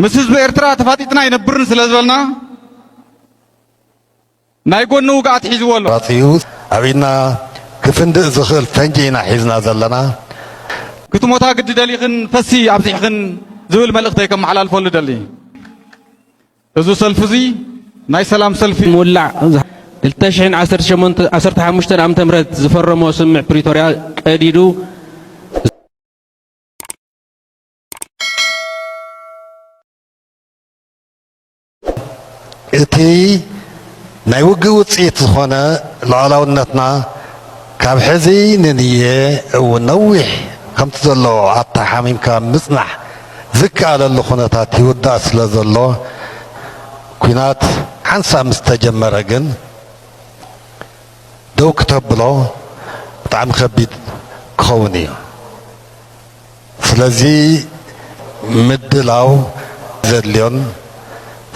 ምስ ህዝቢ ኤርትራ ተፋጢጥና ይነብርን ስለዘበልና ናይ ጎኑ ውግኣት ሒዝዎ ኣሎ ራፅዩ ኣብና ክፍንድእ ዝኽእል ፈንጂ ኢና ሒዝና ዘለና ክትሞታ ግዲ ደሊኽን ፈሲ ኣብዚሕኽን ዝብል መልእኽተይ ከመሓላልፈሉ ደሊ እዚ ሰልፊ እዚ ናይ ሰላም ሰልፊ ሙላዕ 2015 ዓመተ ምህረት ዝፈረሞ ስምዕ ፕሪቶሪያ ቀዲዱ እቲ ናይ ውግእ ውፅኢት ዝኾነ ሉዓላውነትና ካብ ሕዚ ንንየ እውን ነዊሕ ከምቲ ዘሎ ኣተሓሚምካ ምጽናሕ ዝከኣለሉ ኩነታት ይውዳእ ስለ ዘሎ ኩናት ሓንሳብ ምስ ተጀመረ ግን ደው ክተብሎ ብጣዕሚ ከቢድ ክኸውን እዩ ስለዚ ምድላው ዘድልዮን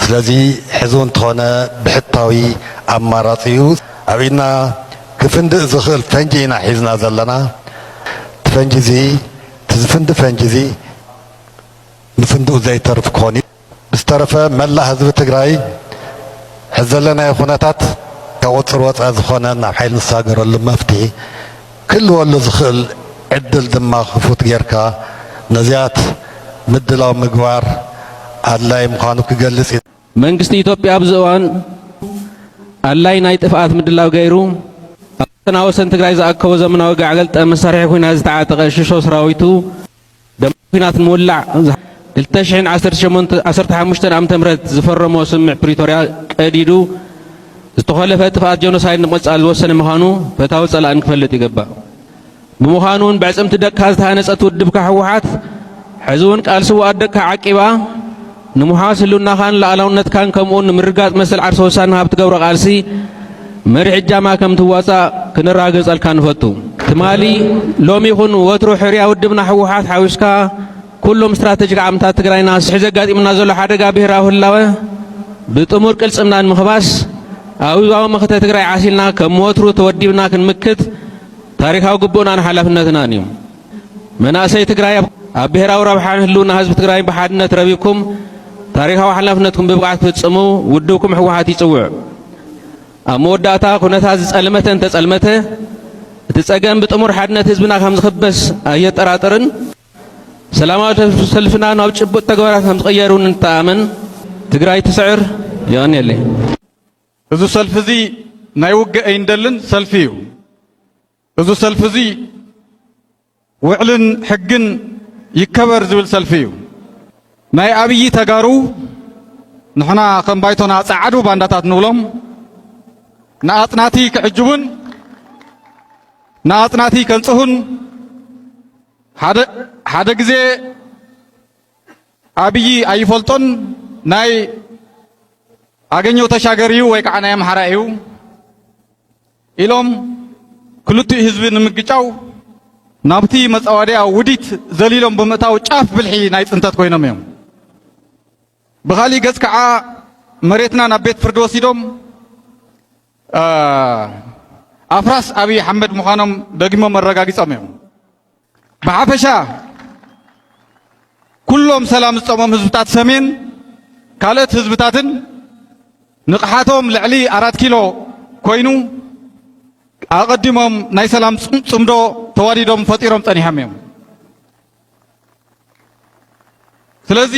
ስለዚ ሕዚ እንተኾነ ብሕታዊ ኣማራፂ እዩ ኣብና ክፍንድእ ዝኽእል ፈንጂ ኢና ሒዝና ዘለና እቲ ፈንጂ እዚ ዝፍንዲ ፈንጂ እዚ ንፍንድኡ ዘይተርፍ ክኾን እዩ ብዝተረፈ መላእ ህዝቢ ትግራይ ሕዚ ዘለናዮ ኩነታት ካብ ቁፅር ወፃኢ ዝኾነ ናብ ሓይሊ ንሳገረሉ መፍትሒ ክህልወሉ ዝኽእል ዕድል ድማ ክፉት ጌርካ ነዚያት ምድላው ምግባር ኣድላይ ምዃኑ ክገልጽ እዩ መንግስቲ ኢትዮጵያ ኣብዚ እዋን ኣድላይ ናይ ጥፍኣት ምድላው ገይሩ ኣብና ወሰን ትግራይ ዝኣከቦ ዘመናዊ ጋዕገልጠ መሳርሒ ኩናት ዝተዓጠቐ ሽሾ ሰራዊቱ ደሞ ኩናት ንምውላዕ 2015 ዓመተ ምህረት ዝፈረሞ ስምዕ ፕሪቶሪያ ቀዲዱ ዝተኸለፈ ጥፍኣት ጀኖሳይድ ንምቕጻል ዝወሰነ ምዃኑ ፈታዊ ጸላእን ክፈልጥ ይግባእ ብምዃኑ እውን ብዕጽምቲ ደቅካ ዝተሃነፀት ውድብካ ሕወሓት ሕዚ እውን ቃልሲ ውኣት ደቅካ ዓቂባ ንምሓስ ህልውናኻን ላዕላውነትካን ከምኡውን ንምርጋፅ መሰል ዓርሰ ውሳነ ሃብ ትገብሮ ቃልሲ መሪሕ እጃማ ከም ትዋፃእ ክንራገፀልካ ንፈቱ ትማሊ ሎሚ ይኹን ወትሩ ሕርያ ውድብና ሕወሓት ሓዊስካ ኩሎም ስትራቴጂክ ዓምታት ትግራይና ስሕዚ ኣጋጢሙና ዘሎ ሓደጋ ብሄራዊ ህላወ ብጥሙር ቅልፅምና ንምኽባስ ኣብ ህዝባዊ መኽተ ትግራይ ዓሲልና ከም ወትሩ ተወዲብና ክንምክት ታሪካዊ ግቡእናን ሓላፍነትናን እዩ መናእሰይ ትግራይ ኣብ ብሄራዊ ረብሓን ህልውና ህዝቢ ትግራይ ብሓድነት ረቢብኩም ታሪካዊ ሓላፍነትኩም ብብቕዓት ክትፍጽሙ ውድብኩም ሕወሓት ይጽውዕ ኣብ መወዳእታ ኩነታት ዝጸልመተን ተጸልመተ እቲ ጸገም ብጥሙር ሓድነት ህዝብና ከም ዝኽበስ ኣየጠራጥርን ሰላማዊ ሰልፍና ናብ ጭቡጥ ተግባራት ከም ዝቕየሩ ንተኣመን ትግራይ ትስዕር ይቕኒየለ እዚ ሰልፊ እዚ ናይ ውግእ ኣይንደልን ሰልፊ እዩ እዚ ሰልፊ እዚ ውዕልን ሕግን ይከበር ዝብል ሰልፊ እዩ ናይ ኣብይ ተጋሩ ንሕና ከም ባይቶና ጻዓዱ ባንዳታት ንብሎም ንኣጽናቲ ክዕጅቡን ንኣጽናቲ ከንጽሁን ሓደ ግዜ ኣብይ ኣይፈልጦን ናይ ኣገኘው ተሻገር እዩ ወይ ከዓ ናይ ኣምሓራ እዩ ኢሎም ክልቲኡ ህዝቢ ንምግጫው ናብቲ መጻዋድያ ውዲት ዘሊሎም ብምእታው ጫፍ ብልሒ ናይ ጽንተት ኮይኖም እዮም ብኻሊእ ገጽ ከዓ መሬትና ናብ ቤት ፍርዲ ወሲዶም ኣፍራስ ኣብይ ኣሕመድ ምዃኖም ደግሞም ኣረጋጊጾም እዮም ብሓፈሻ ኩሎም ሰላም ዝጸሞም ህዝብታት ሰሜን ካልኦት ህዝብታትን ንቕሓቶም ልዕሊ 4 ኪሎ ኮይኑ ኣቐዲሞም ናይ ሰላም ጽምዶ ተዋዲዶም ፈጢሮም ጸኒሖም እዮም ስለዚ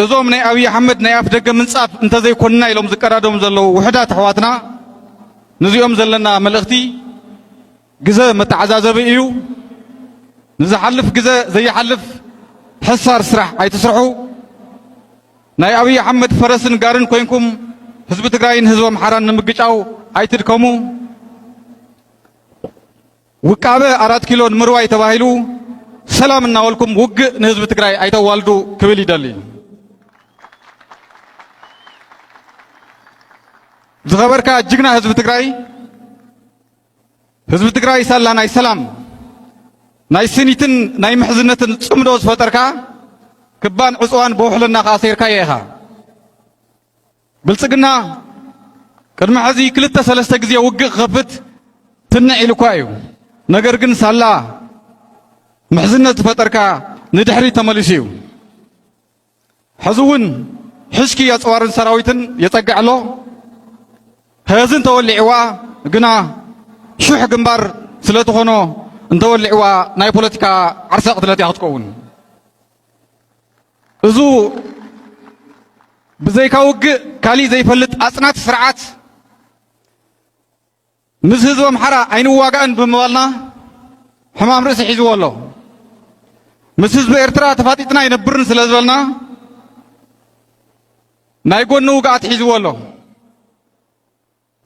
እዞም ናይ ኣብይ ኣሕመድ ናይ ኣፍ ደገ ምንጻፍ እንተዘይኮንና ኢሎም ዝቀዳዶም ዘለዉ ውሕዳት ኣሕዋትና ንዚኦም ዘለና መልእኽቲ ግዘ መተዓዛዘቢ እዩ ንዝሓልፍ ግዘ ዘይሓልፍ ሕሳር ስራሕ ኣይትስርሑ ናይ ኣብይ ኣሕመድ ፈረስን ጋርን ኮይንኩም ህዝቢ ትግራይን ህዝቢ ኣምሓራን ንምግጫው ኣይትድከሙ ውቃበ 4 ኪሎ ንምርዋይ ተባሂሉ ሰላም እናወልኩም ውግእ ንህዝቢ ትግራይ ኣይተዋልዱ ክብል ይደሊ ዝኸበርካ ጅግና ህዝቢ ትግራይ ሳላ ናይ ሰላም ናይ ስኒትን ናይ ምሕዝነትን ጽምዶ ዝፈጠርካ ክባን ዕፅዋን በውሕልና ከኣሰይርካ ኢኻ ብልጽግና ቅድሚ ሕዚ 2-3 ግዜ ውግእ ክኸፍት ትንዕ ኢልኳ እዩ ነገር ግን ሳላ ምሕዝነት ዝፈጠርካ ንድሕሪ ተመሊሱ እዩ حزون حشكي يصوارن سراويتن يتقع له هزن تولعوا قنا شوح جنبار سلطة هنا نتولعوا ناي بوليتيكا عرساق دلتي هتكون إذو بزي كوج كالي زي فلت أصنات سرعات مزهزو محرا عينو واقعن بموالنا حمام رأس حيزو الله مسز بإرترا تفاتيتنا ينبرن سلازلنا نايقون نوقات حيزو الله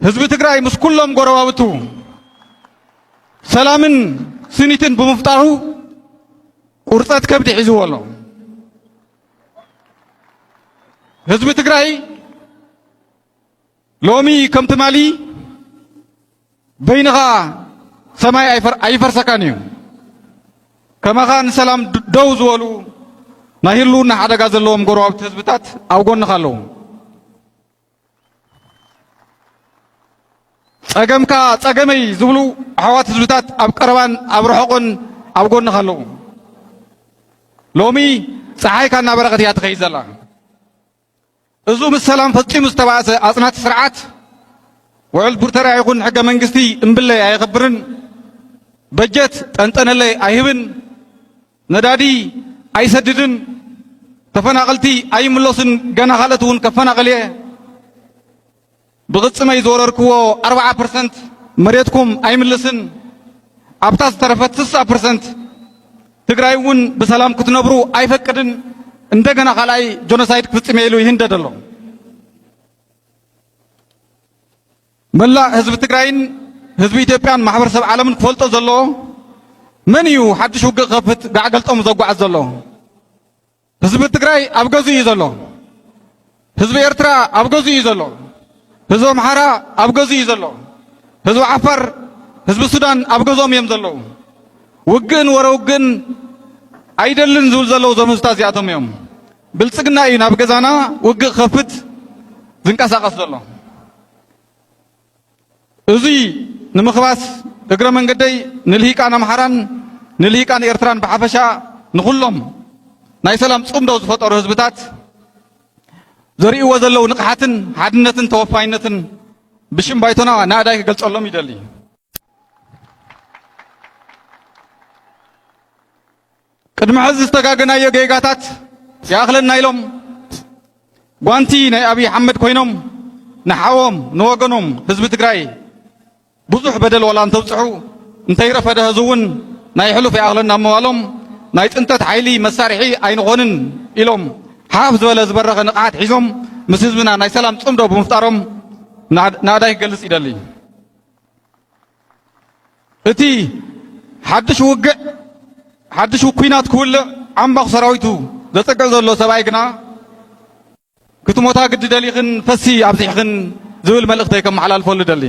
حزب تقرأي مس كلهم قروابتو سلامن سنيتن بمفتاحو قرصات كبد حيزو الله حزب تقرأي لومي كم تمالي بينها سماي أيفر سكانيو كما كان سلام دوز ولو نهيلو نحدا غازلوم غرواب تثبتات أو غون نخالو ጸገምካ ጸገመይ ዝብሉ ኣሕዋት ህዝብታት ኣብ ቀረባን ኣብ ርሑቕን ኣብ ጎኒ ኣለዉ ሎሚ ፀሓይካ እናበረኸት እያ ትኸይድ ዘላ እዙ ምስ ሰላም ፈፂሙ ዝተባእሰ ኣፅናት ስርዓት ውዕል ፕሪቶርያ ይኹን ሕገ መንግስቲ እምብለይ ኣይኽብርን በጀት ጠንጠነለይ ኣይህብን ነዳዲ ኣይሰድድን ተፈናቐልቲ ኣይምለሱን ገና ካልኦት እውን ከፈናቐል እየ بغصمي زورركو 4% مريتكم ايملسن ابتاس ترفت 6% تግራይውን بسلام كتنبرو አይፈቅድን እንደገና خلاي جونوسايد كفصميلو ይህንደደሎ መላ ህዝብ ትግራይን ህዝብ ኢትዮጵያን ማህበረሰብ ዓለምን ክፈልጦ ዘሎ መን እዩ ሓድሽ ውግእ ከፍት ጋዕገልጦም ዘጓዓዝ ዘሎ ህዝብ ትግራይ ኣብ ገዙ እዩ ዘሎ ህዝብ ኤርትራ ኣብ ገዙ እዩ ዘሎ ህዝብ አምሓራ ኣብ ገዙ እዩ ዘሎ ህዝብ ዓፋር ህዝብ ሱዳን ኣብ ገዞም እዮም ዘለዉ ውግእን ወረውግእን ኣይደልን ዝብል ዘለዉ ዞም ህዝብታት እዚኣቶም እዮም ብልፅግና እዩ ናብ ገዛና ውግእ ከፍት ዝንቀሳቐስ ዘሎ እዙይ ንምኽባስ እግረ መንገደይ ንልሂቃን ኣምሓራን ንልሂቃን ኤርትራን ብሓፈሻ ንኹሎም ናይ ሰላም ፅምዶ ዝፈጠሩ ህዝብታት ዘርእይዎ ዘለዉ ንቕሓትን ሓድነትን ተወፋይነትን ብሽም ባይቶና ናዳይ ክገልጸሎም ይደሊ ቅድሚ ሕዚ ዝተጋገናዮ ጌጋታት ይኣኽለና ኢሎም ጓንቲ ናይ ኣብዪ ኣሕመድ ኮይኖም ንሓዎም ንወገኖም ህዝቢ ትግራይ ብዙሕ በደል ወላ እንተብፅሑ እንተይረፈደ ህዝቡ እውን ናይ ሕሉፍ ይኣኽለና ምባሎም ናይ ጥንተት ሓይሊ መሳርሒ ኣይንኾንን ኢሎም ሓፍ ዝበለ ዝበረኸ ንቕሓት ሒዞም ምስ ህዝብና ናይ ሰላም ፅምዶ ብምፍጣሮም ናዳይ ክገልጽ ይደሊ እቲ ሓድሽ ውግዕ ሓድሽ ኩናት ክውልዕ ዓምባኽ ሰራዊቱ ዘፀግዕ ዘሎ ሰብኣይ ግና ክትሞታ ግዲ ደሊኽን ፈሲ ኣብዚሕኽን ዝብል መልእኽተይ ከመሓላልፈሉ ደሊ